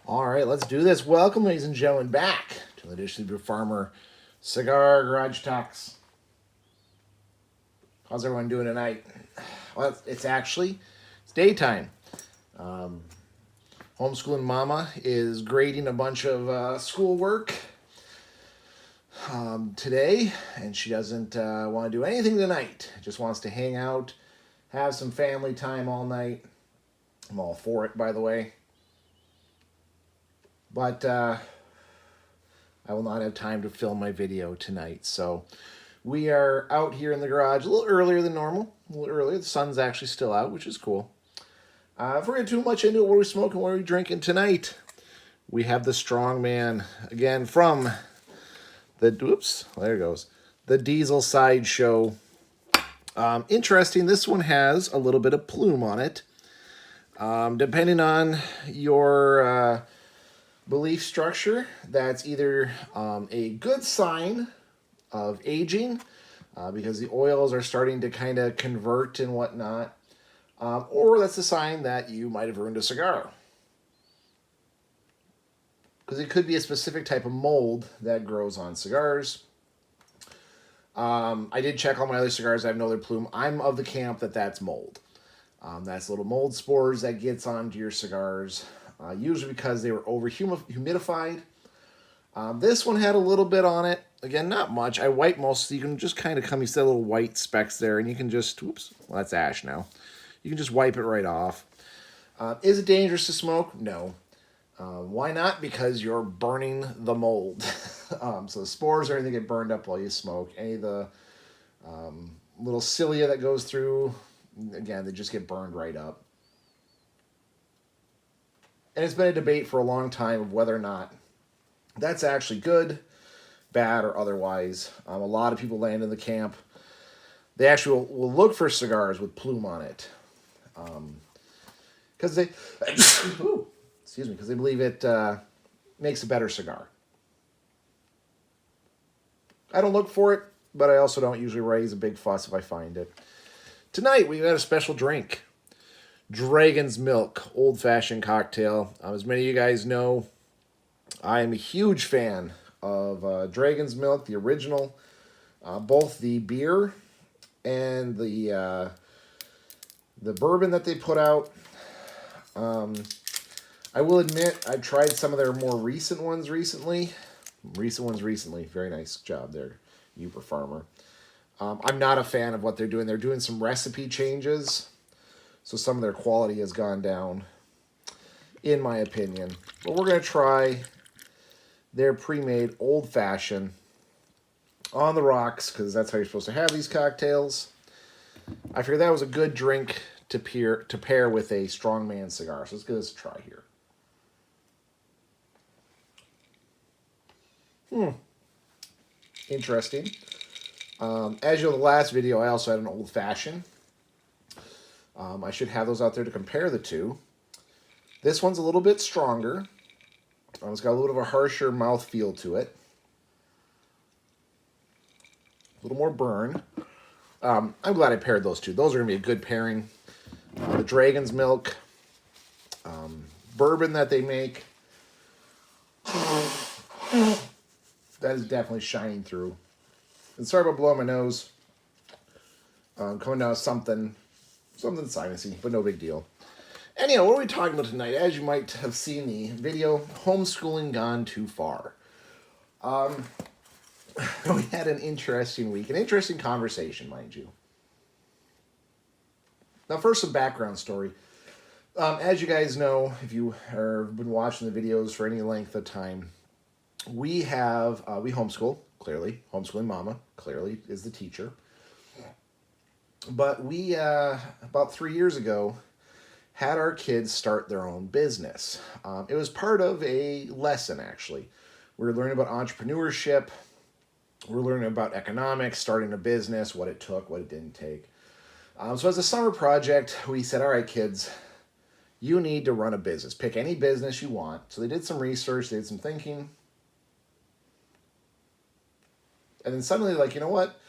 All right, let's do this. Welcome, ladies and gentlemen, back to the Dish Sleeper Farmer Cigar Garage Talks. How's everyone doing tonight? Well, it's daytime. Um, Homeschooling Mama is grading a bunch of schoolwork today, and she doesn't want to do anything tonight. Just wants to hang out, have some family time all night. I'm all for it, by the way. But I will not have time to film my video tonight. So we are out here in the garage a little earlier than normal. A little earlier. The sun's actually still out, which is cool. If we're getting too much into it, what are we smoking? What are we drinking tonight? We have the Strong Man again from there it goes. The Diesel Sideshow. Interesting. This one has a little bit of plume on it. Depending on your belief structure, that's either a good sign of aging because the oils are starting to kind of convert and whatnot, or that's a sign that you might have ruined a cigar. Because it could be a specific type of mold that grows on cigars. I did check all my other cigars. I have no other plume. I'm of the camp that that's mold. That's little mold spores that gets onto your cigars, usually because they were over humidified. This one had a little bit on it. Again, not much. I wipe most, so you can just kind of you see little white specks there, and you can just, well, that's ash now. You can just wipe it right off. Is it dangerous to smoke? No. Why not? Because you're burning the mold. So the spores or anything get burned up while you smoke. Any of the little cilia that goes through, again, they just get burned right up. And it's been a debate for a long time of whether or not that's actually good, bad, or otherwise. A lot of people land in the camp. They actually will look for cigars with plume on it. Because they, because they believe it makes a better cigar. I don't look for it, but I also don't usually raise a big fuss if I find it. Tonight, we've got a special drink. Dragon's Milk old-fashioned cocktail. As many of you guys know, I am a huge fan of Dragon's Milk, the original. Both the beer and the bourbon that they put out. I will admit, I've tried some of their more recent ones recently. Very nice job there, Uber Farmer. I'm not a fan of what they're doing. They're doing some recipe changes, so some of their quality has gone down, in my opinion. But we're going to try their pre-made old-fashioned on the rocks, because that's how you're supposed to have these cocktails. I figured that was a good drink to pair with a strongman cigar. So let's give this a try here. Interesting. As you know, the last video, I also had an old-fashioned. I should have those out there to compare the two. This one's a little bit stronger. It's got a little bit of a harsher mouthfeel to it. A little more burn. I'm glad I paired those two. Those are going to be a good pairing. The Dragon's Milk bourbon that they make, that is definitely shining through. And sorry about blowing my nose. Coming down with something sinusy, but no big deal. Anyhow, what are we talking about tonight? As you might have seen the video, homeschooling gone too far. We had an interesting week, an interesting conversation, mind you. Now, first, some background story. As you guys know, if you have been watching the videos for any length of time, we homeschool, clearly. Homeschooling Mama, clearly, is the teacher. But we, about 3 years ago, had our kids start their own business. It was part of a lesson, actually. We were learning about entrepreneurship. We were learning about economics, starting a business, what it took, what it didn't take. So as a summer project, we said, all right, kids, you need to run a business. Pick any business you want. So they did some research, they did some thinking. And then suddenly, like, you know what?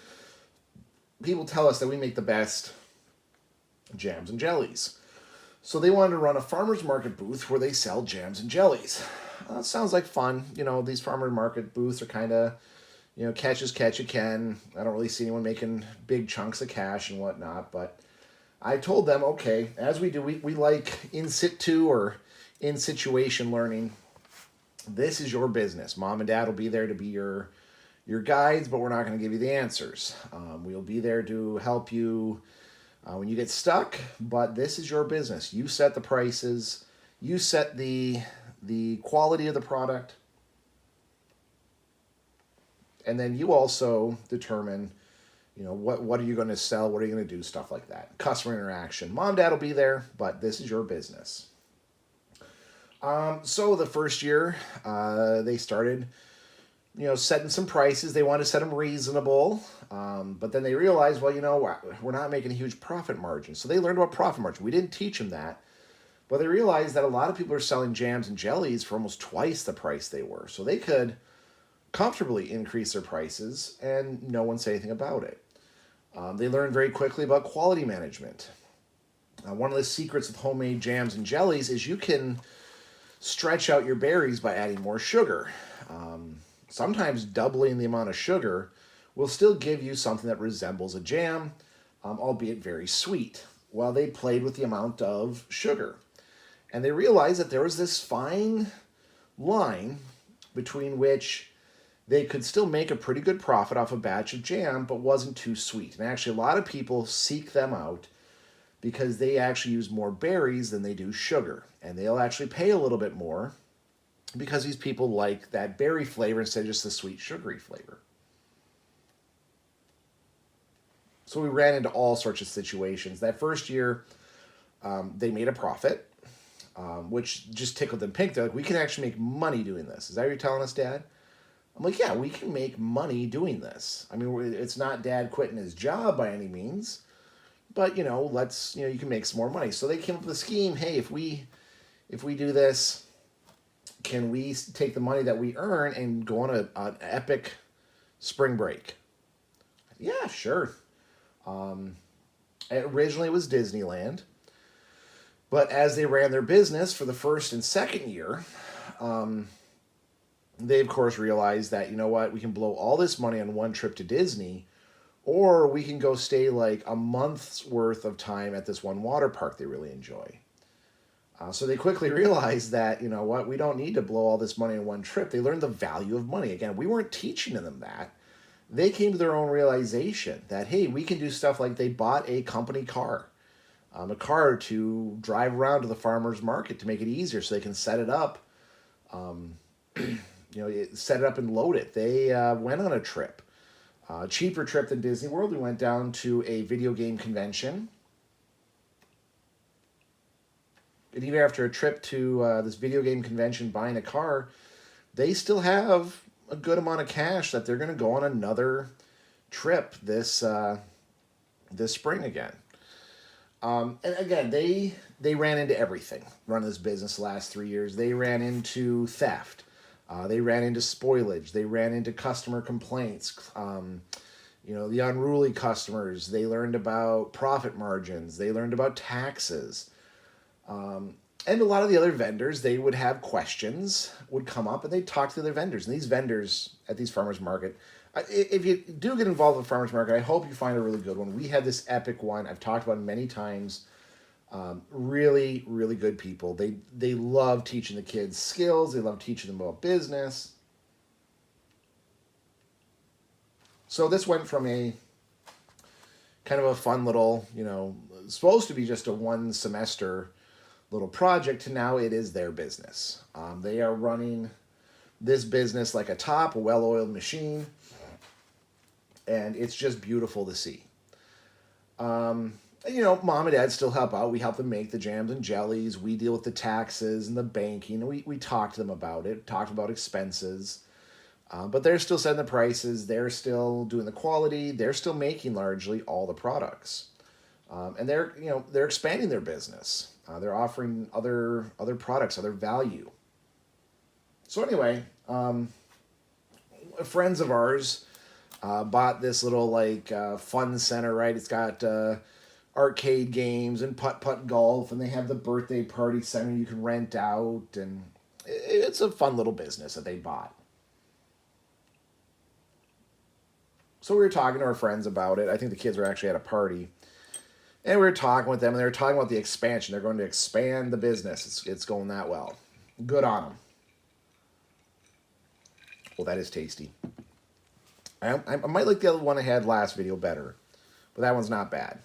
People tell us that we make the best jams and jellies. So they wanted to run a farmer's market booth where they sell jams and jellies. Sounds like fun. These farmer's market booths are kind of, catch as catch you can. I don't really see anyone making big chunks of cash and whatnot, but I told them, okay, as we do, we like in situ or in situation learning. This is your business. Mom and dad will be there to be your guides, but we're not going to give you the answers. We'll be there to help you when you get stuck, but this is your business. You set the prices. You set the quality of the product. And then you also determine, what are you going to sell? What are you going to do? Stuff like that. Customer interaction. Mom, dad will be there, but this is your business. So the first year, they started, setting some prices. They wanted to set them reasonable. But then they realized, well, we're not making a huge profit margin. So they learned about profit margin. We didn't teach them that. But they realized that a lot of people are selling jams and jellies for almost twice the price they were. So they could comfortably increase their prices and no one say anything about it. They learned very quickly about quality management. One of the secrets with homemade jams and jellies is you can stretch out your berries by adding more sugar. Sometimes doubling the amount of sugar will still give you something that resembles a jam, albeit very sweet. Well, they played with the amount of sugar. And they realized that there was this fine line between which they could still make a pretty good profit off a batch of jam, but wasn't too sweet. And actually, a lot of people seek them out because they actually use more berries than they do sugar. And they'll actually pay a little bit more because these people like that berry flavor instead of just the sweet, sugary flavor. So we ran into all sorts of situations. That first year, they made a profit, which just tickled them pink. They're like, we can actually make money doing this. Is that what you're telling us, Dad? I'm like, yeah, we can make money doing this. I mean, it's not Dad quitting his job by any means, but, you can make some more money. So they came up with a scheme. Hey, if we do this, can we take the money that we earn and go on an epic spring break? Yeah, sure. Originally it was Disneyland, but as they ran their business for the first and second year, they of course realized that, we can blow all this money on one trip to Disney, or we can go stay like a month's worth of time at this one water park they really enjoy. So they quickly realized that, we don't need to blow all this money on one trip. They learned the value of money. Again, we weren't teaching them that. They came to their own realization that, hey, we can do stuff like they bought a company car, a car to drive around to the farmer's market to make it easier so they can set it up, set it up and load it. They went on a trip, a cheaper trip than Disney World. We went down to a video game convention. And even after a trip to this video game convention, buying a car, they still have a good amount of cash that they're going to go on another trip this spring again. And again, they ran into everything running this business the last 3 years. They ran into theft. They ran into spoilage. They ran into customer complaints. The unruly customers. They learned about profit margins. They learned about taxes. And a lot of the other vendors, they would have questions, would come up, and they'd talk to the other vendors. And these vendors at these farmers market, if you do get involved with farmers market, I hope you find a really good one. We had this epic one. I've talked about it many times. Really, really good people. They love teaching the kids skills. They love teaching them about business. So this went from a kind of a fun little, supposed to be just a one semester little project to now it is their business. They are running this business like a well-oiled machine, and it's just beautiful to see. Mom and dad still help out. We help them make the jams and jellies. We deal with the taxes and the banking. We talk to them about it, talked about expenses. But they're still setting the prices. They're still doing the quality. They're still making largely all the products. And they're expanding their business. They're offering other products, other value. So anyway, friends of ours bought this little fun center, right? It's got arcade games and putt-putt golf, and they have the birthday party center you can rent out, and it's a fun little business that they bought. So we were talking to our friends about it. I think the kids were actually at a party. And we were talking with them, and they were talking about the expansion. They're going to expand the business. It's going that well. Good on them. Well, that is tasty. I might like the other one I had last video better, but that one's not bad.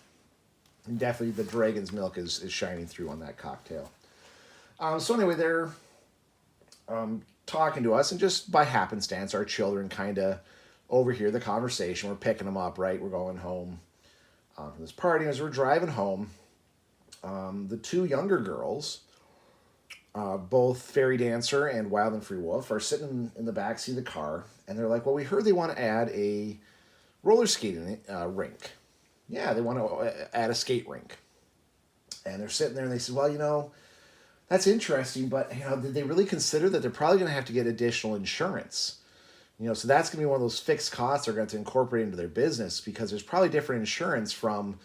And definitely the dragon's milk is shining through on that cocktail. So anyway, they're talking to us, and just by happenstance, our children kind of overhear the conversation. We're picking them up, right? We're going home from this party. As we're driving home, the two younger girls, both Fairy Dancer and Wild and Free Wolf, are sitting in the backseat of the car, and they're like, well, we heard they want to add a roller skating rink. Yeah, they want to add a skate rink. And they're sitting there, and they said, well, that's interesting, but, did they really consider that they're probably going to have to get additional insurance? So that's going to be one of those fixed costs they're going to incorporate into their business, because there's probably different insurance from,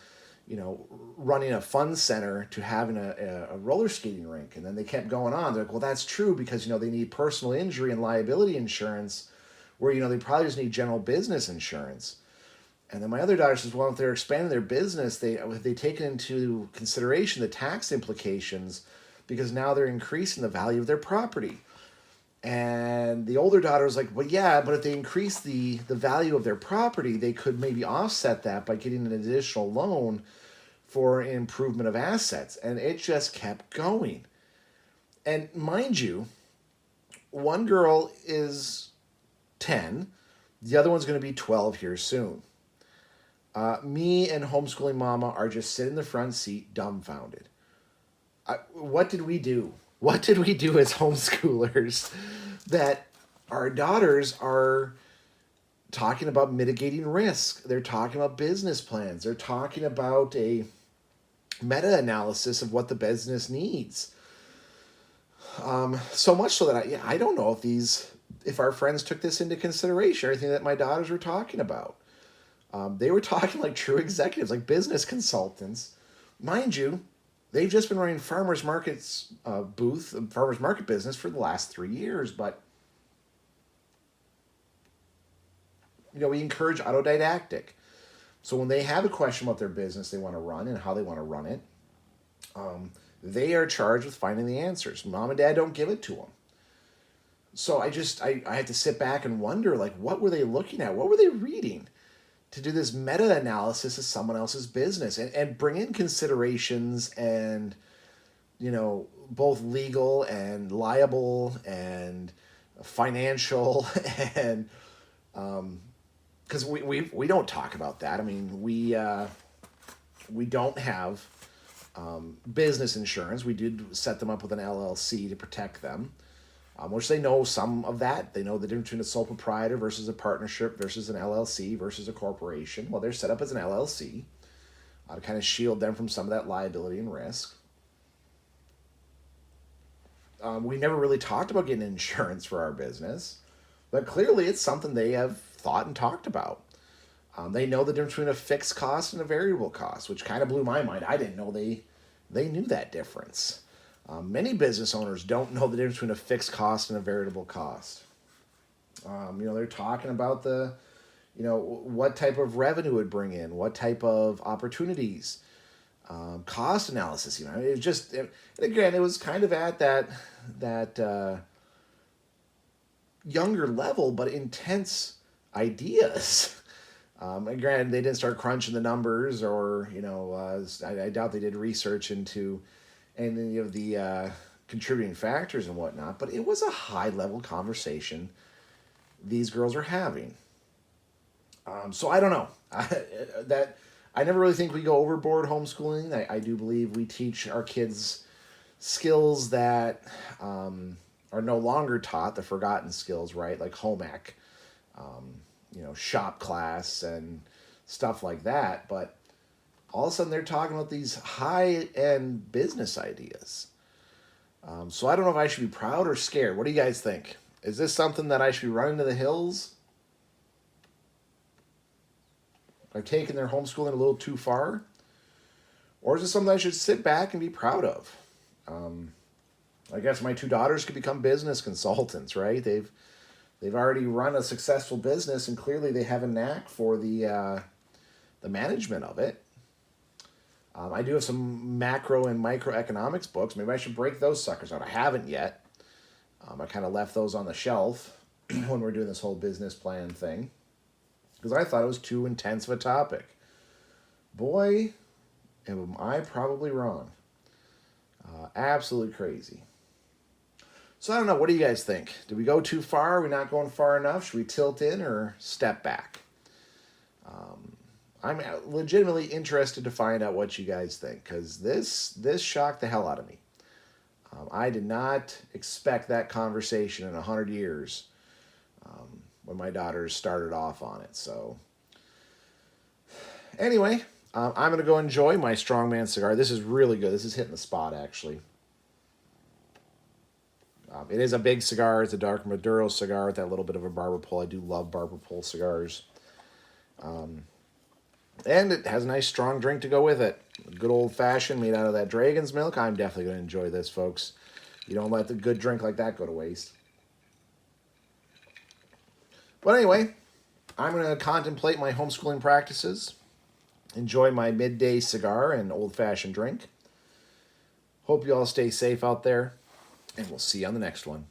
running a fun center to having a roller skating rink. And then they kept going on. They're like, well, that's true, because, they need personal injury and liability insurance, where, they probably just need general business insurance. And then my other daughter says, well, if they're expanding their business, they take into consideration the tax implications, because now they're increasing the value of their property. And the older daughter was like, well, yeah, but if they increase the value of their property, they could maybe offset that by getting an additional loan for improvement of assets. And it just kept going. And mind you, one girl is 10. The other one's going to be 12 here soon. Me and homeschooling mama are just sitting in the front seat dumbfounded. What did we do? What did we do as homeschoolers that our daughters are talking about mitigating risk? They're talking about business plans. They're talking about a meta-analysis of what the business needs. So much so that I don't know if our friends took this into consideration, everything that my daughters were talking about. They were talking like true executives, like business consultants. Mind you, they've just been running farmers market business for the last 3 years. But, we encourage autodidactic. So when they have a question about their business they want to run and how they want to run it, they are charged with finding the answers. Mom and dad don't give it to them. So I had to sit back and wonder, like, what were they looking at? What were they reading to do this meta-analysis of someone else's business and bring in considerations and, both legal and liable and financial and, because we don't talk about that. I mean, we don't have business insurance. We did set them up with an LLC to protect them, which they know some of that. They know the difference between a sole proprietor versus a partnership versus an LLC versus a corporation. Well, they're set up as an LLC to kind of shield them from some of that liability and risk. We never really talked about getting insurance for our business, but clearly it's something they have thought and talked about. They know the difference between a fixed cost and a variable cost, which kind of blew my mind. I didn't know they knew that difference. Many business owners don't know the difference between a fixed cost and a variable cost. They're talking about what type of revenue it would bring in, what type of opportunities, cost analysis. Again, it was kind of at that younger level, but intense ideas. And granted, they didn't start crunching the numbers, or I doubt they did research into any of the contributing factors and whatnot. But it was a high level conversation these girls are having. So I don't know. I never really think we go overboard homeschooling. I do believe we teach our kids skills that are no longer taught, the forgotten skills, right? Like home ec, shop class and stuff like that. But all of a sudden they're talking about these high-end business ideas. So I don't know if I should be proud or scared. What do you guys think? Is this something that I should be running to the hills? I've taken their homeschooling a little too far? Or is it something I should sit back and be proud of? I guess my two daughters could become business consultants, right? They've already run a successful business, and clearly they have a knack for the management of it. I do have some macro and microeconomics books. Maybe I should break those suckers out. I haven't yet. I kind of left those on the shelf when we're doing this whole business plan thing because I thought it was too intense of a topic. Boy, am I probably wrong. Absolutely crazy. So I don't know. What do you guys think? Did we go too far? Are we not going far enough? Should we tilt in or step back? I'm legitimately interested to find out what you guys think because this shocked the hell out of me. I did not expect that conversation in 100 years when my daughters started off on it. So anyway, I'm going to go enjoy my Strongman cigar. This is really good. This is hitting the spot, actually. It is a big cigar. It's a dark Maduro cigar with that little bit of a barber pull. I do love barber pull cigars. And it has a nice strong drink to go with it. Good old fashioned made out of that dragon's milk. I'm definitely going to enjoy this, folks. You don't let the good drink like that go to waste. But anyway, I'm going to contemplate my homeschooling practices, enjoy my midday cigar and old-fashioned drink. Hope you all stay safe out there, and we'll see you on the next one.